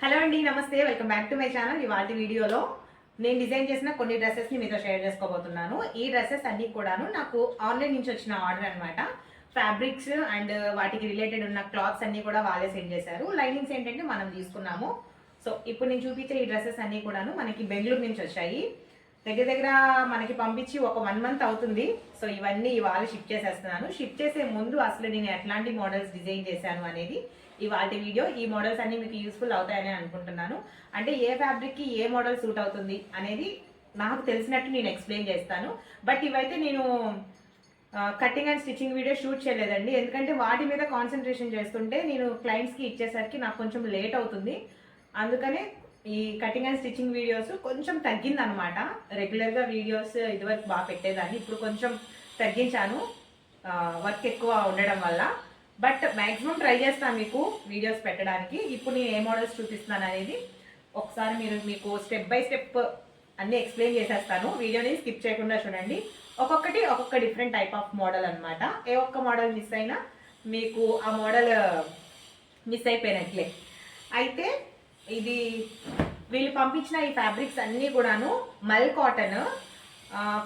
Hello అండి, నమస్తే. Welcome back to my channel. ఇవాళ వీడియోలో నేను డిజైన్ చేసిన కొన్ని డ్రెస్సెస్ని మీతో షేర్ చేసుకోబోతున్నాను. ఈ డ్రెస్సెస్ అన్నీ కూడాను నాకు ఆన్లైన్ నుంచి వచ్చిన ఆర్డర్ అనమాట. ఫ్యాబ్రిక్స్ అండ్ వాటికి రిలేటెడ్ ఉన్న క్లాత్స్ అన్నీ కూడా వాళ్ళే సెండ్ చేశారు. లైనింగ్స్ ఏంటంటే మనం తీసుకున్నాము. సో ఇప్పుడు నేను చూపించే ఈ డ్రెస్సెస్ అన్నీ కూడాను మనకి బెంగళూరు నుంచి వచ్చాయి. దగ్గర దగ్గర మనకి పంపించి ఒక 1 మంత్ అవుతుంది. సో ఇవన్నీ ఇవాళ షిప్ చేసేస్తున్నాను. షిప్ చేసే ముందు అసలు నేను ఎట్లాంటి మోడల్స్ డిజైన్ చేశాను అనేది ఇవాళ వీడియో. ఈ మోడల్స్ అన్ని మీకు యూస్ఫుల్ అవుతాయని అనుకుంటున్నాను. అంటే ఏ ఫ్యాబ్రిక్కి ఏ మోడల్ సూట్ అవుతుంది అనేది నాకు తెలిసినట్టు నేను ఎక్స్ప్లెయిన్ చేస్తాను. బట్ ఇవైతే నేను cutting and stitching video shoot చేయలేదండి, ఎందుకంటే వాటి మీద కాన్సన్ట్రేషన్ చేస్తుంటే నేను క్లయింట్స్కి ఇచ్చేసరికి నాకు కొంచెం లేట్ అవుతుంది. అందుకనే ఈ కటింగ్ అండ్ స్టిచ్చింగ్ వీడియోస్ కొంచెం తగ్గిందనమాట. రెగ్యులర్గా వీడియోస్ ఇదివరకు బాగా పెట్టేదాన్ని, ఇప్పుడు కొంచెం తగ్గించాను వర్క్ ఎక్కువ ఉండడం వల్ల. బట్ మ్యాక్సిమం ట్రై చేస్తాను మీకు వీడియోస్ పెట్టడానికి. ఇప్పుడు నేను ఏ మోడల్స్ చూపిస్తున్నాను అనేది ఒకసారి మీకు స్టెప్ బై స్టెప్ అన్నీ ఎక్స్ప్లెయిన్ చేసేస్తాను. వీడియోని స్కిప్ చేయకుండా చూడండి. ఒక్కొక్కటి ఒక్కొక్క డిఫరెంట్ టైప్ ఆఫ్ మోడల్ అనమాట. ఏ ఒక్క మోడల్ మిస్ అయినా మీకు ఆ మోడల్ మిస్ అయిపోయినట్లే. అయితే ఇది వీళ్ళు పంపించిన ఈ ఫ్యాబ్రిక్స్ అన్నీ కూడాను మల్ కాటన్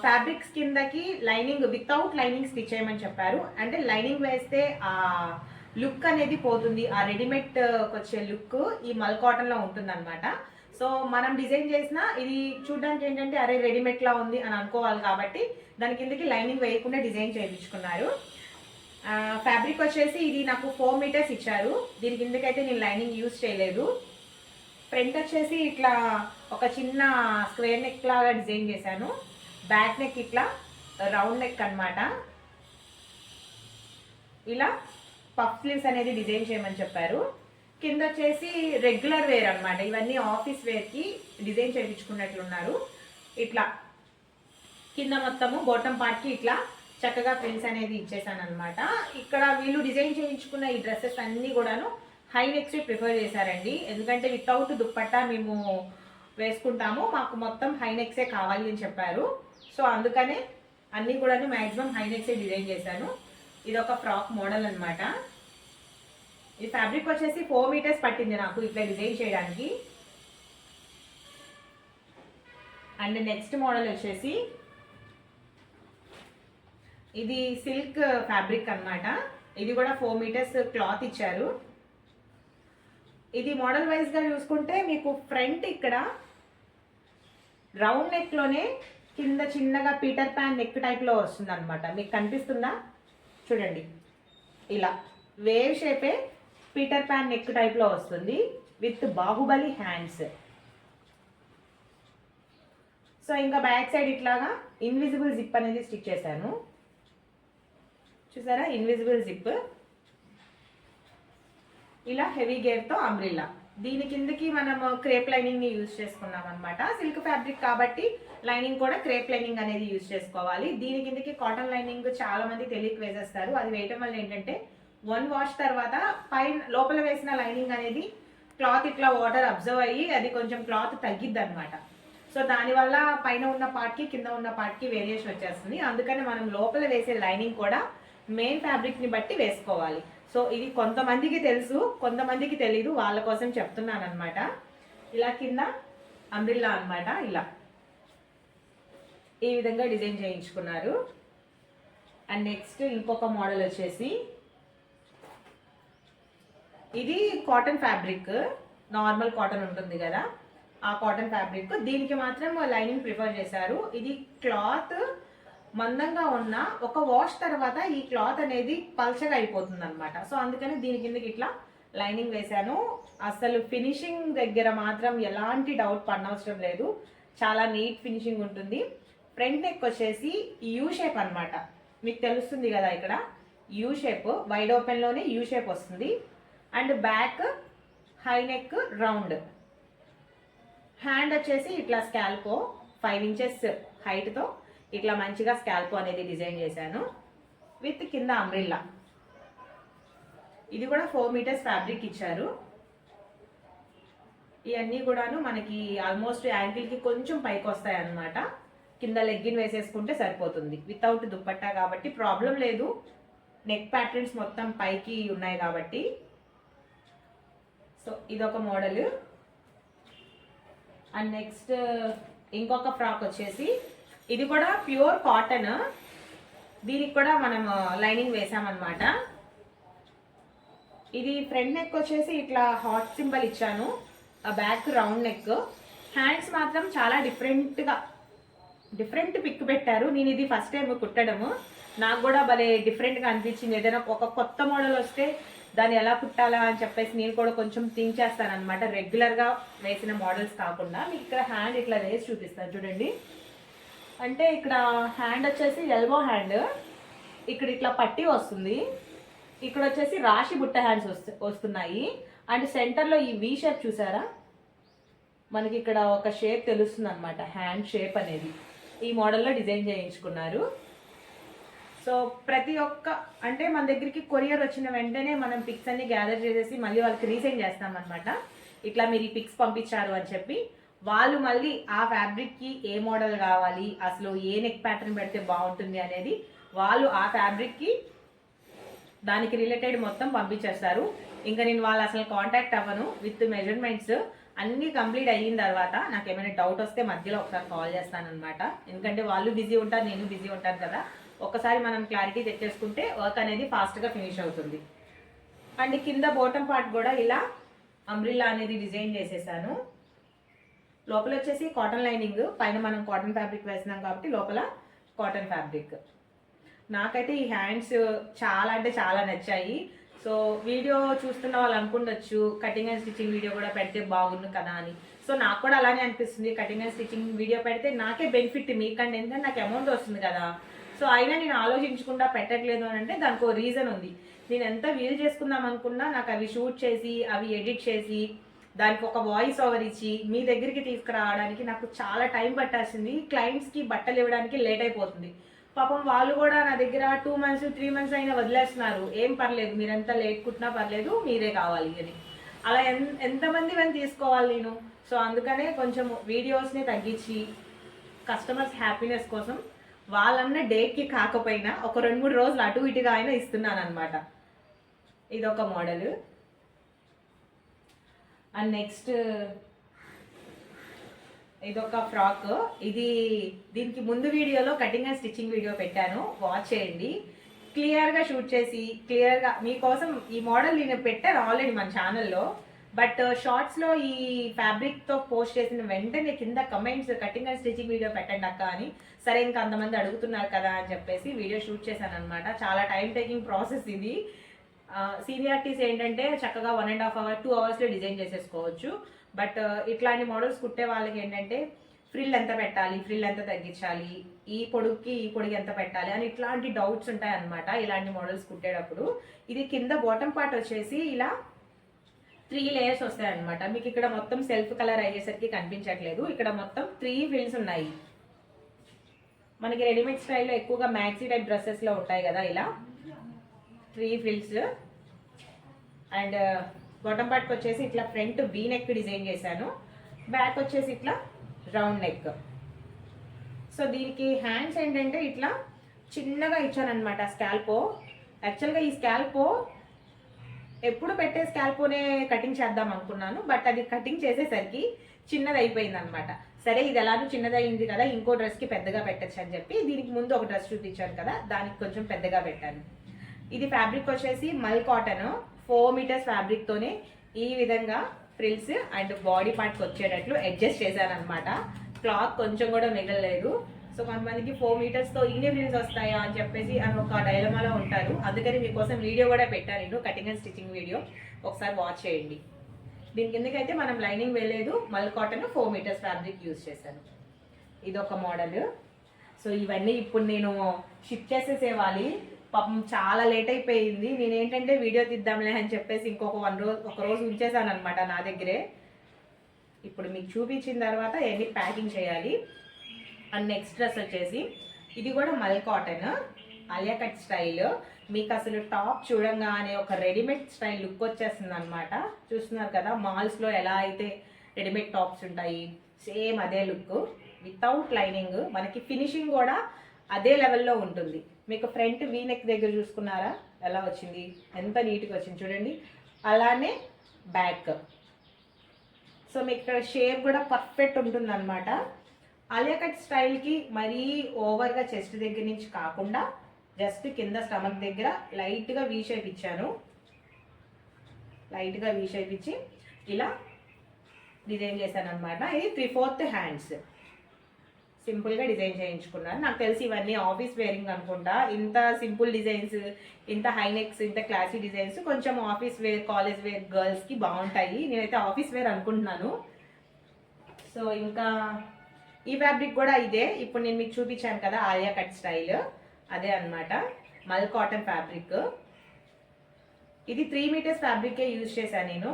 ఫ్యాబ్రిక్స్ కిందకి లైనింగ్ వితౌట్ లైనింగ్ స్టిచ్ చేయమని చెప్పారు. అంటే లైనింగ్ వేస్తే ఆ లుక్ అనేది పోతుంది, ఆ రెడీమేడ్ వచ్చే లుక్ ఈ మల్ కాటన్లో ఉంటుందన్నమాట. సో మనం డిజైన్ చేసిన ఇది చూడడానికి ఏంటంటే అరే రెడీమేడ్లా ఉంది అని అనుకోవాలి, కాబట్టి దాని కిందకి లైనింగ్ వేయకుండా డిజైన్ చేయించుకున్నారు. ఫ్యాబ్రిక్ వచ్చేసి ఇది నాకు 4 మీటర్స్ ఇచ్చారు. దీని కిందకైతే నేను లైనింగ్ యూజ్ చేయలేదు. ఫ్రంట్ వచ్చేసి ఇట్లా ఒక చిన్న స్క్వేర్ నెక్ లాగా డిజైన్ చేశాను. బ్యాక్ నెక్ ఇట్లా రౌండ్ నెక్ అనమాట. ఇలా పఫ్ స్లీవ్స్ అనేది డిజైన్ చేయమని చెప్పారు. కింద వచ్చేసి రెగ్యులర్ వేర్ అనమాట. ఇవన్నీ ఆఫీస్ వేర్కి డిజైన్ చేయించుకున్నట్లున్నారు. ఇట్లా కింద మొత్తము బాటమ్ పార్ట్కి ఇట్లా చక్కగా ప్రింట్స్ అనేది ఇచ్చేసాను అనమాట. ఇక్కడ వీళ్ళు డిజైన్ చేయించుకున్న ఈ డ్రెస్సెస్ అన్నీ కూడాను హై నెక్స్ ప్రిఫర్ చేశారండి, ఎందుకంటే వితౌట్ దుప్పట్టా మేము వేసుకుంటాము, మాకు మొత్తం హై నెక్సే కావాలి అని చెప్పారు. సో అందుకనే అన్నీ కూడాను మ్యాక్సిమం హై నెక్సే డిజైన్ చేశాను. ఇది ఒక ఫ్రాక్ మోడల్ అనమాట. ఈ ఫ్యాబ్రిక్ వచ్చేసి 4 మీటర్స్ పట్టింది నాకు ఇట్లా డిజైన్ చేయడానికి. అండ్ నెక్స్ట్ మోడల్ వచ్చేసి ఇది సిల్క్ ఫ్యాబ్రిక్ అనమాట. ఇది కూడా 4 మీటర్స్ క్లాత్ ఇచ్చారు. ఇది మోడల్ వైజ్గా చూసుకుంటే మీకు ఫ్రంట్ ఇక్కడ రౌండ్ నెక్లోనే కింద చిన్నగా పీటర్ ప్యాన్ నెక్ టైప్లో వస్తుంది అనమాట. మీకు కనిపిస్తుందా చూడండి, ఇలా వేవ్ షేపే పీటర్ ప్యాన్ నెక్ టైప్లో వస్తుంది విత్ బాహుబలి హ్యాండ్స్. సో ఇంకా బ్యాక్ సైడ్ ఇట్లాగా ఇన్విజిబుల్ జిప్ అనేది స్టిచ్ చేశాను, చూసారా ఇన్విజిబుల్ జిప్. ఇలా హెవీ గేర్తో అంబ్రిల్లా. దీని కిందకి మనం క్రేప్ లైనింగ్ని యూజ్ చేసుకున్నాం అనమాట. సిల్క్ ఫ్యాబ్రిక్ కాబట్టి లైనింగ్ కూడా క్రేప్ లైనింగ్ అనేది యూజ్ చేసుకోవాలి. దీని కిందకి కాటన్ లైనింగ్ చాలా మంది తెలియక వేసేస్తారు. అది వేయటం వల్ల ఏంటంటే 1 వాష్ తర్వాత పైన లోపల వేసిన లైనింగ్ అనేది క్లాత్ ఇట్లా వాటర్ అబ్జర్వ్ అయ్యి అది కొంచెం క్లాత్ తగ్గిద్ది అనమాట. సో దానివల్ల పైన ఉన్న పార్ట్కి కింద ఉన్న పార్ట్కి వేరియేషన్ వచ్చేస్తుంది. అందుకని మనం లోపల వేసే లైనింగ్ కూడా మెయిన్ ఫ్యాబ్రిక్ని బట్టి వేసుకోవాలి. సో ఇది కొంతమందికి తెలుసు, కొంతమందికి తెలీదు, వాళ్ళ కోసం చెప్తున్నాను అనమాట. ఇలా కింద అంబ్రిల్లా అనమాట. ఇలా ఈ విధంగా డిజైన్ చేయించుకున్నారు. అండ్ నెక్స్ట్ ఇంకొక మోడల్ వచ్చేసి ఇది కాటన్ ఫ్యాబ్రిక్, నార్మల్ కాటన్ ఉంటుంది కదా ఆ కాటన్ ఫ్యాబ్రిక్. దీనికి మాత్రం లైనింగ్ ప్రిఫర్ చేశారు. ఇది క్లాత్ మందంగా ఉన్న ఒక వాష్ తర్వాత ఈ క్లాత్ అనేది పల్చగా అయిపోతుంది అనమాట. సో అందుకని దీని కిందకి ఇట్లా లైనింగ్ వేశాను. అసలు ఫినిషింగ్ దగ్గర మాత్రం ఎలాంటి డౌట్ పడనవసరం లేదు, చాలా నీట్ ఫినిషింగ్ ఉంటుంది. ఫ్రంట్ నెక్ వచ్చేసి యూ షేప్ అనమాట. మీకు తెలుస్తుంది కదా ఇక్కడ యూ షేప్, వైడ్ ఓపెన్లోనే యూ షేప్ వస్తుంది. And back high neck round. Hand వచ్చేసి ఇట్లా స్కాల్పో 5 ఇంచెస్ హైట్తో ఇట్లా మంచిగా స్కాల్పో అనేది డిజైన్ చేశాను విత్ కింద అంబ్రిల్లా. ఇది కూడా 4 మీటర్స్ ఫ్యాబ్రిక్ ఇచ్చారు. ఇవన్నీ కూడాను మనకి ఆల్మోస్ట్ యాంకిల్కి కొంచెం పైకి వస్తాయి అన్నమాట. కింద లెగ్గిన్ వేసేసుకుంటే సరిపోతుంది. వితౌట్ దుప్పట్టా కాబట్టి ప్రాబ్లం లేదు, నెక్ ప్యాటర్న్స్ మొత్తం పైకి ఉన్నాయి కాబట్టి. సో ఇదొక మోడల్. అండ్ నెక్స్ట్ ఇంకొక ఫ్రాక్ వచ్చేసి ఇది కూడా ప్యూర్ కాటన్, దీనికి కూడా మనం లైనింగ్ వేసామన్నమాట. ఇది ఫ్రంట్ నెక్ వచ్చేసి ఇట్లా హాట్ సింబల్ ఇచ్చాను, బ్యాక్ రౌండ్ నెక్. హ్యాండ్స్ మాత్రం చాలా డిఫరెంట్ పిక్ పెట్టారు. నేను ఇది ఫస్ట్ టైం కుట్టడము, నాకు కూడా భలే డిఫరెంట్గా అనిపించింది. ఏదైనా ఒక కొత్త మోడల్ వస్తే దాన్ని ఎలా కుట్టాలా అని చెప్పేసి నేను కూడా కొంచెం థింక్ చేస్తాను అనమాట, రెగ్యులర్గా వేసిన మోడల్స్ కాకుండా. మీకు ఇక్కడ హ్యాండ్ ఇట్లా వేసి చూపిస్తాను చూడండి. అంటే ఇక్కడ హ్యాండ్ వచ్చేసి ఎల్బో హ్యాండ్, ఇక్కడ ఇట్లా పట్టి వస్తుంది, ఇక్కడ వచ్చేసి రాశి బుట్ట హ్యాండ్స్ వస్తున్నాయి. అండ్ సెంటర్లో ఈ వి షేప్ చూసారా, మనకి ఇక్కడ ఒక షేప్ తెలుస్తుంది అనమాట, హ్యాండ్ షేప్ అనేది ఈ మోడల్లో డిజైన్ చేయించుకున్నారు. సో ప్రతి ఒక్క అంటే మన దగ్గరికి కొరియర్ వచ్చిన వెంటనే మనం పిక్స్ అన్ని గ్యాదర్ చేసేసి మళ్ళీ వాళ్ళకి రీసెండ్ చేస్తామన్నమాట. ఇట్లా మీరు ఈ పిక్స్ పంపించారు అని చెప్పి వాళ్ళు మళ్ళీ ఆ ఫ్యాబ్రిక్కి ఏ మోడల్ కావాలి, అసలు ఏ నెక్ ప్యాటర్న్ పెడితే బాగుంటుంది అనేది వాళ్ళు ఆ ఫ్యాబ్రిక్కి దానికి రిలేటెడ్ మొత్తం పంపించేస్తారు. ఇంకా నేను వాళ్ళు అసలు కాంటాక్ట్ అవ్వను, విత్ మెజర్మెంట్స్ అన్నీ కంప్లీట్ అయిన తర్వాత నాకు ఏమైనా డౌట్ వస్తే మధ్యలో ఒకసారి కాల్ చేస్తాను అనమాట. ఎందుకంటే వాళ్ళు బిజీ ఉంటారు, నేను బిజీ ఉంటాను కదా. ఒకసారి మనం క్లారిటీ తెచ్చేసుకుంటే వర్క్ అనేది ఫాస్ట్గా ఫినిష్ అవుతుంది. అండ్ కింద బాటమ్ పార్ట్ కూడా ఇలా అంబ్రిల్లా అనేది డిజైన్ చేసేసాను. లోపల వచ్చేసి కాటన్ లైనింగ్, పైన మనం కాటన్ ఫ్యాబ్రిక్ వేసినాం కాబట్టి లోపల కాటన్ ఫ్యాబ్రిక్. నాకైతే ఈ హ్యాండ్స్ చాలా అంటే చాలా నచ్చాయి. సో వీడియో చూస్తున్న వాళ్ళు అనుకుండొచ్చు కటింగ్ అండ్ స్టిచ్చింగ్ వీడియో కూడా పెడితే బాగుండు కదా అని. సో నాకు కూడా అలానే అనిపిస్తుంది, కటింగ్ అండ్ స్టిచ్చింగ్ వీడియో పెడితే నాకే బెనిఫిట్ మీకంటే, ఎందుకంటే నాకు అమౌంట్ వస్తుంది కదా. సో అయినా నేను ఆలోచించకుండా పెట్టట్లేదు అని అంటే దానికి ఒక రీజన్ ఉంది. నేను ఎంత వీలు చేసుకుందాం అనుకున్నా నాకు అవి షూట్ చేసి అవి ఎడిట్ చేసి దానికి ఒక వాయిస్ ఓవర్ ఇచ్చి మీ దగ్గరికి తీసుకురావడానికి నాకు చాలా టైం పట్టాల్సింది. క్లయింట్స్కి బట్టలు ఇవ్వడానికి లేట్ అయిపోతుంది. పాపం వాళ్ళు కూడా నా దగ్గర 2 months 3 months అయినా వదిలేస్తున్నారు, ఏం పర్లేదు మీరెంత లేట్ కుట్టినా పర్లేదు మీరే కావాలి అని. అలా ఎంతమంది మేము తీసుకోవాలి నేను. సో అందుకనే కొంచెం వీడియోస్ని తగ్గించి కస్టమర్స్ హ్యాపీనెస్ కోసం వాళ్ళన్న డేట్కి కాకపోయినా ఒక 2-3 రోజులు అటు ఇటుగా అయినా ఇస్తున్నాను అనమాట. ఇదొక మోడల్. అండ్ నెక్స్ట్ ఇదొక ఫ్రాక్. దీనికి ముందు వీడియోలో కటింగ్ అండ్ స్టిచ్చింగ్ వీడియో పెట్టాను, వాచ్ చేయండి. క్లియర్గా షూట్ చేసి క్లియర్గా మీకోసం ఈ మోడల్ నేను పెట్టాను ఆల్రెడీ మన ఛానల్లో. బట్ షార్ట్స్లో ఈ ఫ్యాబ్రిక్తో పోస్ట్ చేసిన వెంటనే కింద comments cutting and stitching video పెట్టండి అక్క అని. సరే ఇంకా అంతమంది అడుగుతున్నారు కదా అని చెప్పేసి వీడియో షూట్ చేశాను అనమాట. చాలా టైం టేకింగ్ ప్రాసెస్ ఇది. సీనియారిటీస్ ఏంటంటే చక్కగా 1.5 hours 2 hours డిజైన్ చేసేసుకోవచ్చు. బట్ ఇట్లాంటి మోడల్స్ కుట్టే వాళ్ళకి ఏంటంటే ఫ్రిల్ ఎంత పెట్టాలి, ఫ్రిల్ ఎంత తగ్గించాలి, ఈ పొడుగుకి ఈ పొడుగు ఎంత పెట్టాలి అని ఇట్లాంటి డౌట్స్ ఉంటాయి అనమాట ఇలాంటి మోడల్స్ కుట్టేటప్పుడు. ఇది కింద బాటమ్ పార్ట్ వచ్చేసి ఇలా 3 layers వస్తాయి అనమాట. మీకు ఇక్కడ మొత్తం సెల్ఫ్ కలర్ అయ్యేసరికి కనిపించట్లేదు, ఇక్కడ మొత్తం 3 frills ఉన్నాయి. మనకి రెడీమేడ్ స్టైల్లో ఎక్కువగా మ్యాక్సీ టైప్ డ్రెస్సెస్లో ఉంటాయి కదా, ఇలా 3 frills. అండ్ బాటమ్ పార్ట్కి వచ్చేసి ఇట్లా ఫ్రంట్ వీ నెక్ డిజైన్ చేశాను, బ్యాక్ వచ్చేసి ఇట్లా రౌండ్ నెక్. సో దీనికి హ్యాండ్స్ ఏంటంటే ఇట్లా చిన్నగా ఇచ్చానమాట స్కాల్పో. యాక్చువల్గా ఈ స్కాల్పో ఎప్పుడు పెట్టే స్కాల్పోనే కటింగ్ చేద్దాం అనుకున్నాను, బట్ అది కటింగ్ చేసేసరికి చిన్నది అయిపోయింది అనమాట. సరే ఇది ఎలానో చిన్నదైంది కదా, ఇంకో డ్రెస్కి పెద్దగా పెట్టచ్చు అని చెప్పి దీనికి ముందు ఒక డ్రెస్ చూపించాను కదా, దానికి కొంచెం పెద్దగా పెట్టాను. ఇది ఫ్యాబ్రిక్ వచ్చేసి మల్ కాటన్ 4 meters ఫ్యాబ్రిక్తోనే ఈ విధంగా ఫ్రిల్స్ అండ్ బాడీ పార్ట్కి వచ్చేటట్లు అడ్జస్ట్ చేశాను అనమాట. క్లాత్ కొంచెం కూడా మిగలలేదు. సో కొంతమందికి 4 metersతో ఇన్ని ఫ్రిల్స్ వస్తాయా అని చెప్పేసి అని ఒక డైలమాలో ఉంటారు. అందుకని మీకోసం వీడియో కూడా పెట్టాను నేను, కటింగ్ అండ్ స్టిచ్చింగ్ వీడియో, ఒకసారి వాచ్ చేయండి. దీని కిందకైతే మనం లైనింగ్ వేయలేదు, మల్ కాటన్ 4 meters ఫ్యాబ్రిక్ యూజ్ చేశాను. ఇదొక మోడల్. సో ఇవన్నీ ఇప్పుడు నేను షిప్ చేసేసేవాలి, పాపం చాలా లేట్ అయిపోయింది. నేనేంటంటే వీడియో తీద్దాంలే అని చెప్పేసి ఒక రోజు ఉంచేసాను అనమాట నా దగ్గరే. ఇప్పుడు మీకు చూపించిన తర్వాత ఎన్ని ప్యాకింగ్ చేయాలి. అండ్ నెక్స్ట్ డ్రెస్ వచ్చేసి ఇది కూడా మల్ కాటన్ ఆలియా కట్ స్టైల్. మీకు అసలు టాప్ చూడంగానే ఒక రెడీమేడ్ స్టైల్ లుక్ వచ్చేస్తుంది అనమాట. చూస్తున్నారు కదా మాల్స్లో ఎలా అయితే రెడీమేడ్ టాప్స్ ఉంటాయి, సేమ్ అదే లుక్ వితౌట్ లైనింగ్. మనకి ఫినిషింగ్ కూడా అదే లెవెల్లో ఉంటుంది. మీకు ఫ్రంట్ వీ నెక్ దగ్గర చూసుకున్నారా ఎలా వచ్చింది, ఎంత నీట్గా వచ్చింది చూడండి. అలానే బ్యాక్ సో మీకు ఇక్కడ షేప్ కూడా పర్ఫెక్ట్ ఉంటుంది అనమాట. ఆలియా కట్ స్టైల్కి మరీ ఓవర్గా చెస్ట్ దగ్గర నుంచి కాకుండా జస్ట్ కింద స్టమక్ దగ్గర లైట్గా వీ షేప్ ఇచ్చాను. లైట్గా వీ షేప్ ఇచ్చి ఇలా డిజైన్ చేశాను అనమాట. ఇది 3/4 హ్యాండ్స్ సింపుల్గా డిజైన్ చేయించుకున్నాను. నాకు తెలిసి ఇవన్నీ ఆఫీస్ వేరింగ్ అనుకుంటా. ఇంత సింపుల్ డిజైన్స్, ఇంత హైనెక్స్, ఇంత క్లాసీ డిజైన్స్ కొంచెం ఆఫీస్ వేర్, కాలేజ్ వేర్ గర్ల్స్కి బాగుంటాయి. నేనైతే ఆఫీస్ వేర్ అనుకుంటున్నాను. సో ఇంకా ఈ ఫ్యాబ్రిక్ కూడా ఇదే, ఇప్పుడు నేను మీకు చూపించాను కదా ఆలియా కట్ స్టైల్, అదే అనమాట. మల్ కాటన్ ఫ్యాబ్రిక్. ఇది 3 మీటర్స్ ఫ్యాబ్రికే యూజ్ చేశాను నేను.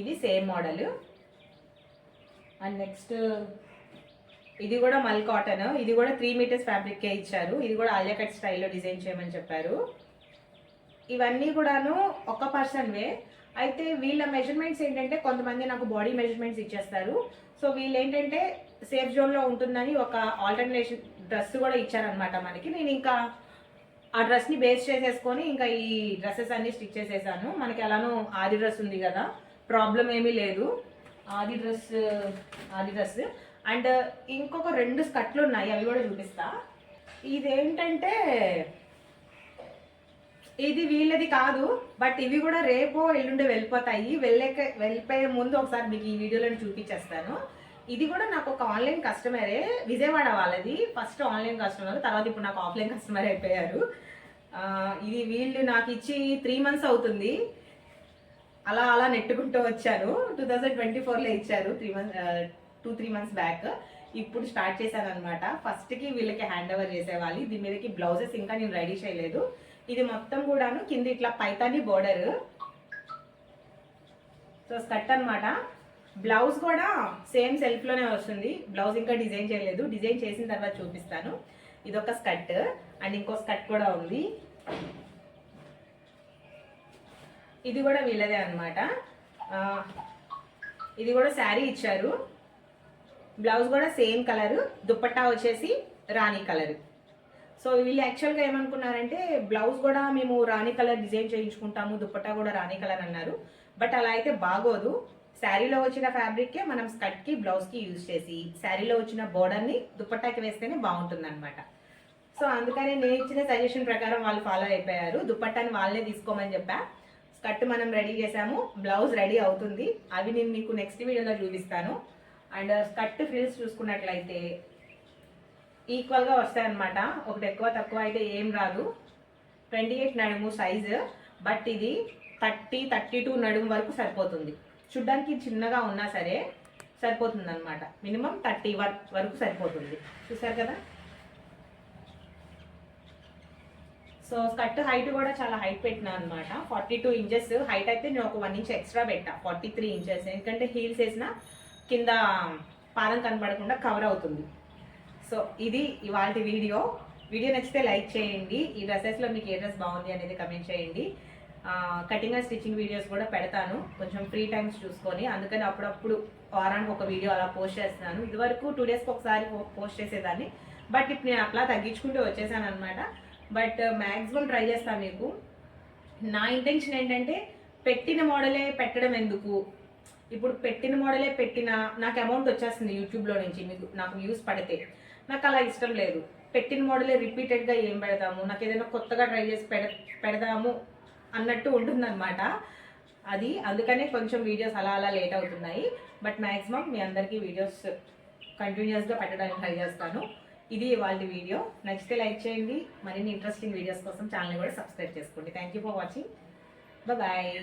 ఇది సేమ్ మోడల్. అండ్ నెక్స్ట్ ఇది కూడా మల్ కాటన్. ఇది కూడా 3 మీటర్స్ ఫ్యాబ్రిక్కే ఇచ్చారు. ఇది కూడా ఆలియా కట్ స్టైల్లో డిజైన్ చేయమని చెప్పారు. ఇవన్నీ కూడాను ఒక పర్సన్ వే. అయితే వీళ్ళ మెజర్మెంట్స్ ఏంటంటే కొంతమంది నాకు బాడీ మెజర్మెంట్స్ ఇచ్చేస్తారు. సో వీళ్ళు ఏంటంటే సేఫ్ జోన్లో ఉంటుందని ఒక ఆల్టర్నేషన్ డ్రెస్ కూడా ఇచ్చారనమాట మనకి. నేను ఇంకా ఆ డ్రెస్ని బేస్ చేసేసుకొని ఇంకా ఈ డ్రెస్సెస్ అన్ని స్టిచ్ చేసేసాను. మనకి ఎలానో ఆది డ్రెస్ ఉంది కదా, ప్రాబ్లం ఏమీ లేదు. ఆది డ్రెస్ అండ్ ఇంకొక 2 స్కర్ట్లు ఉన్నాయి, అవి కూడా చూపిస్తా. ఇదేంటంటే ఇది వీళ్ళది కాదు, బట్ ఇవి కూడా రేపో ఎల్లుండి వెళ్ళిపోతాయి. వెళ్ళిపోయే ముందు ఒకసారి మీకు ఈ వీడియోలో చూపించేస్తాను. ఇది కూడా నాకు ఒక ఆన్లైన్ కస్టమరే, విజయవాడ వాళ్ళది. ఫస్ట్ ఆన్లైన్ కస్టమర్, తర్వాత ఇప్పుడు నాకు ఆఫ్లైన్ కస్టమర్ అయిపోయారు. ఇది వీళ్ళు నాకు ఇచ్చి 3 మంత్స్ అవుతుంది. అలా అలా నెట్టుకుంటూ వచ్చాను. 2024లో ఇచ్చారు, 2-3 మంత్స్ బ్యాక్. ఇప్పుడు స్టార్ట్ చేశాను అనమాట. ఫస్ట్కి వీళ్ళకి హ్యాండ్ ఓవర్ చేసేవాలి. దీని మీదకి బ్లౌజెస్ ఇంకా నేను రెడీ చేయలేదు. ఇది మొత్తం కూడాను కింద ఇట్లా పైతాని బోర్డర్. సో స్కర్ట్ అనమాట. బ్లౌజ్ కూడా సేమ్ సెల్ఫ్లోనే వస్తుంది. బ్లౌజ్ ఇంకా డిజైన్ చేయలేదు, డిజైన్ చేసిన తర్వాత చూపిస్తాను. ఇదొక స్కర్ట్ అండ్ ఇంకో స్కర్ట్ కూడా ఉంది. ఇది కూడా వీళ్ళదే అనమాట. ఇది కూడా శారీ ఇచ్చారు. బ్లౌజ్ కూడా సేమ్ కలరు, దుప్పట్టా వచ్చేసి రాణి కలర్. సో వీళ్ళు యాక్చువల్గా ఏమనుకున్నారంటే బ్లౌజ్ కూడా మేము రాణి కలర్ డిజైన్ చేయించుకుంటాము, దుప్పట్టా కూడా రాణి కలర్ అన్నారు. బట్ అలా అయితే బాగోదు. శారీలో వచ్చిన ఫ్యాబ్రిక్కే మనం స్కర్ట్కి బ్లౌజ్కి యూజ్ చేసి శారీలో వచ్చిన బోర్డర్ని దుప్పట్టాకి వేస్తేనే బాగుంటుంది అనమాట. సో అందుకని నేను ఇచ్చిన సజెషన్ ప్రకారం వాళ్ళు ఫాలో అయిపోయారు. దుప్పట్టాని వాళ్ళే తీసుకోమని చెప్పా. స్కర్ట్ మనం రెడీ చేసాము, బ్లౌజ్ రెడీ అవుతుంది. అవి నేను మీకు నెక్స్ట్ వీడియోలో చూపిస్తాను. అండ్ స్కర్ట్ ఫ్రిల్స్ చూసుకున్నట్లయితే ఈక్వల్గా వస్తాయన్నమాట. ఒకటి ఎక్కువ తక్కువ అయితే ఏం రాదు. 28 నడుము సైజు, బట్ ఇది 30-32 నడుము వరకు సరిపోతుంది. చూడ్డానికి చిన్నగా ఉన్నా సరే సరిపోతుంది అనమాట. మినిమం 30 వరకు సరిపోతుంది. చూసారు కదా. సో స్కర్ట్ హైట్ కూడా చాలా హైట్ పెట్టినా అనమాట. 42 ఇంచెస్ హైట్ అయితే నేను ఒక 1 ఇంచ్ ఎక్స్ట్రా పెట్టా, 43 ఇంచెస్. ఎందుకంటే హీల్స్ వేసిన కింద పాదం కనపడకుండా కవర్ అవుతుంది. సో ఇది ఇవాళ వీడియో నచ్చితే లైక్ చేయండి. ఈ డ్రెస్సెస్లో మీకు ఏ డ్రెస్ బాగుంది అనేది కమెంట్ చేయండి. కటింగ్ అండ్ స్టిచ్చింగ్ వీడియోస్ కూడా పెడతాను కొంచెం ఫ్రీ టైమ్స్ చూసుకొని. అందుకని అప్పుడప్పుడు వారానికి ఒక వీడియో అలా పోస్ట్ చేస్తున్నాను. ఇదివరకు 2 డేస్కి ఒకసారి పోస్ట్ చేసేదాన్ని, బట్ ఇప్పుడు నేను అట్లా తగ్గించుకుంటూ వచ్చేసాను అనమాట. బట్ మ్యాక్సిమం ట్రై చేస్తాను మీకు. నా ఇంటెన్షన్ ఏంటంటే పెట్టిన మోడలే పెట్టడం ఎందుకు, ఇప్పుడు పెట్టిన మోడలే పెట్టినా నాకు అమౌంట్ వచ్చేస్తుంది యూట్యూబ్లో నుంచి, నాకు వ్యూస్ పడితే. నాకు అలా ఇష్టం లేదు. పెట్టిన మోడలే రిపీటెడ్గా ఏం పెడతాము, నాకు ఏదైనా కొత్తగా ట్రై చేసి పెడదాము అన్నట్టు ఉంటుందన్నమాట. అది అందుకనే కొంచెం వీడియోస్ అలా అలా లేట్ అవుతున్నాయి. బట్ మ్యాక్సిమం మీ అందరికీ వీడియోస్ కంటిన్యూస్గా పెట్టడానికి ట్రై చేస్తాను. ఇది ఇవాళ వీడియో. నచ్చితే లైక్ చేయండి. మరిన్ని ఇంట్రెస్టింగ్ వీడియోస్ కోసం ఛానల్ని కూడా సబ్స్క్రైబ్ చేసుకోండి. Thank you for watching. Bye.